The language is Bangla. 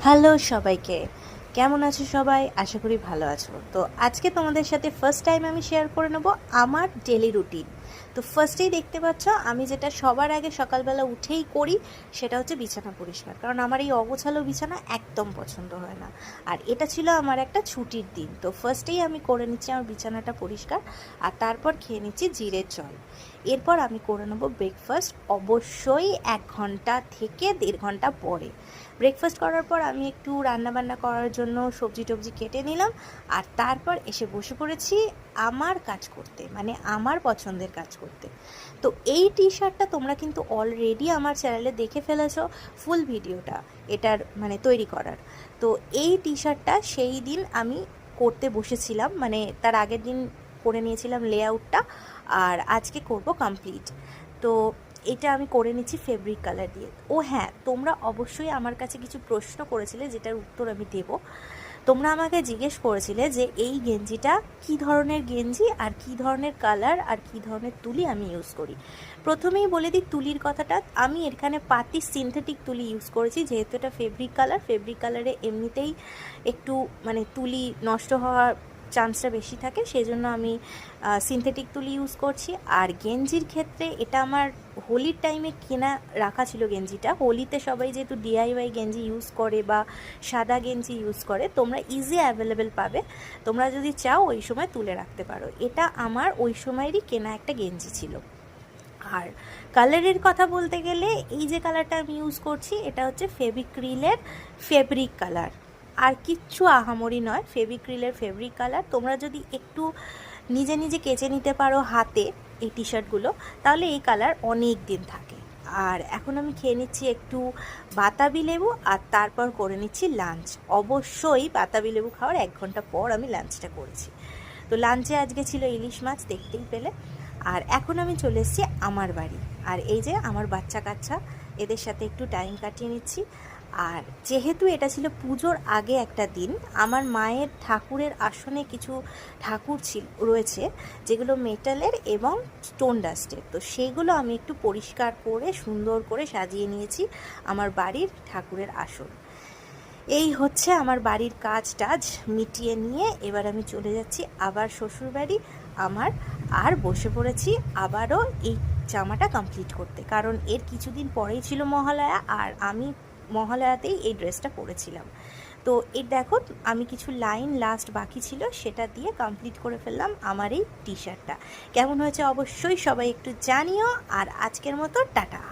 হ্যালো সবাইকে, কেমন আছো সবাই? আশা করি ভালো আছো। তো আজকে তোমাদের সাথে ফার্স্ট টাইম আমি শেয়ার করে নেব আমার ডেলি রুটিন। তো ফার্স্টেই দেখতে পাচ্ছ আমি যেটা সবার আগে সকালবেলা উঠেই করি সেটা হচ্ছে বিছানা পরিষ্কার, কারণ আমার এই অগোছালো বিছানা একদম পছন্দ হয় না। আর এটা ছিল আমার একটা ছুটির দিন, তো ফার্স্টেই আমি করে নিচ্ছি আমার বিছানাটা পরিষ্কার, আর তারপর খেয়ে নিচ্ছি জিরের জল। এরপর আমি করে নেবো ব্রেকফাস্ট, অবশ্যই 1 ঘন্টা থেকে 1.5 ঘন্টা পরে। ব্রেকফাস্ট করার পর আমি একটু রান্নাবান্না করার জন্য সবজি টবজি কেটে নিলাম, আর তারপর এসে বসে পড়েছি আমার কাজ করতে, মানে আমার পছন্দের কাজ করতে। তো এই টি শার্টটা তোমরা কিন্তু অলরেডি আমার চ্যানেলে দেখে ফেলেছো ফুল ভিডিওটা এটার মানে তৈরি করার। তো এই টি শার্টটা সেই দিন আমি করতে বসেছিলাম, মানে তার আগের দিন করে নিয়েছিলাম লেআউটটা, আর আজকে করব কমপ্লিট। তো এটা আমি করে নিচ্ছি ফেব্রিক কালার দিয়ে। ও হ্যাঁ, তোমরা অবশ্যই আমার কাছে কিছু প্রশ্ন করেছিলে যেটার উত্তর আমি দেব। তোমরা আমাকে জিজ্ঞেস করেছিলে যে এই গেঞ্জিটা কী ধরনের গেঞ্জি, আর কী ধরনের কালার, আর কী ধরনের তুলি আমি ইউজ করি। প্রথমেই বলে দিই তুলির কথাটা, আমি এখানে পাতি সিনথেটিক তুলি ইউজ করেছি, যেহেতু এটা ফেব্রিক কালার। ফেব্রিক কালারে এমনিতেই একটু মানে তুলি নষ্ট হওয়ার চান্সটা বেশি থাকে, সেই জন্য আমি সিনথেটিক তুলি ইউজ করছি। আর গেঞ্জির ক্ষেত্রে এটা আমার হোলির টাইমে কেনা রাখা ছিল গেঞ্জিটা। হোলিতে সবাই যেহেতু ডিআইওয়াই গেঞ্জি ইউজ করে বা সাদা গেঞ্জি ইউজ করে, তোমরা ইজি অ্যাভেলেবেল পাবে, তোমরা যদি চাও ওই সময় তুলে রাখতে পারো। এটা আমার ওই সময়েরই কেনা একটা গেঞ্জি ছিল। আর কালারের কথা বলতে গেলে এই যে কালারটা আমি ইউজ করছি এটা হচ্ছে ফেভিক্রিলের ফেব্রিক কালার, আর কিচ্ছু আহামরি নয়, ফেভিক্রিলের ফেব্রিক কালার। তোমরা যদি একটু নিজে নিজে কেচে নিতে পারো হাতে এই টি শার্টগুলো, তাহলে এই কালার অনেক দিন থাকে। আর এখন আমি খেয়ে নিচ্ছি একটু বাতাবি লেবু, আর তারপর করে নিচ্ছি লাঞ্চ। অবশ্যই বাতাবি লেবু খাওয়ার 1 ঘন্টা পর আমি লাঞ্চটা করেছি। তো লাঞ্চে আজকে ছিল ইলিশ মাছ, দেখতেই পেলে। আর এখন আমি চলে এসেছি আমার বাড়ি, আর এই যে আমার বাচ্চা কাচ্চা, এদের সাথে একটু টাইম কাটিয়ে নিচ্ছি। আর যেহেতু এটা ছিল পুজোর আগে একটা দিন, আমার মায়ের ঠাকুরের আসনে কিছু ঠাকুর রয়েছে যেগুলো মেটালের এবং স্টোন ডাস্টের, তো সেইগুলো আমি একটু পরিষ্কার করে সুন্দর করে সাজিয়ে নিয়েছি আমার বাড়ির ঠাকুরের আসন। এই হচ্ছে আমার বাড়ির কাজ টাজ মিটিয়ে নিয়ে এবার আমি চলে যাচ্ছি আবার শ্বশুরবাড়ি আমার। আর বসে পড়েছি আবারও এই জামাটা কমপ্লিট করতে, কারণ এর কিছুদিন পরেই ছিল মহালয়া, আর আমি মহালয়াতেই এই ড্রেসটা পরেছিলাম। তো এই দেখো, আমি কিছু লাইন লাস্ট বাকি ছিল সেটা দিয়ে কমপ্লিট করে ফেললাম আমার এই টি শার্টটা। কেমন হয়েছে অবশ্যই সবাই একটু জানিও, আর আজকের মতো টাটা।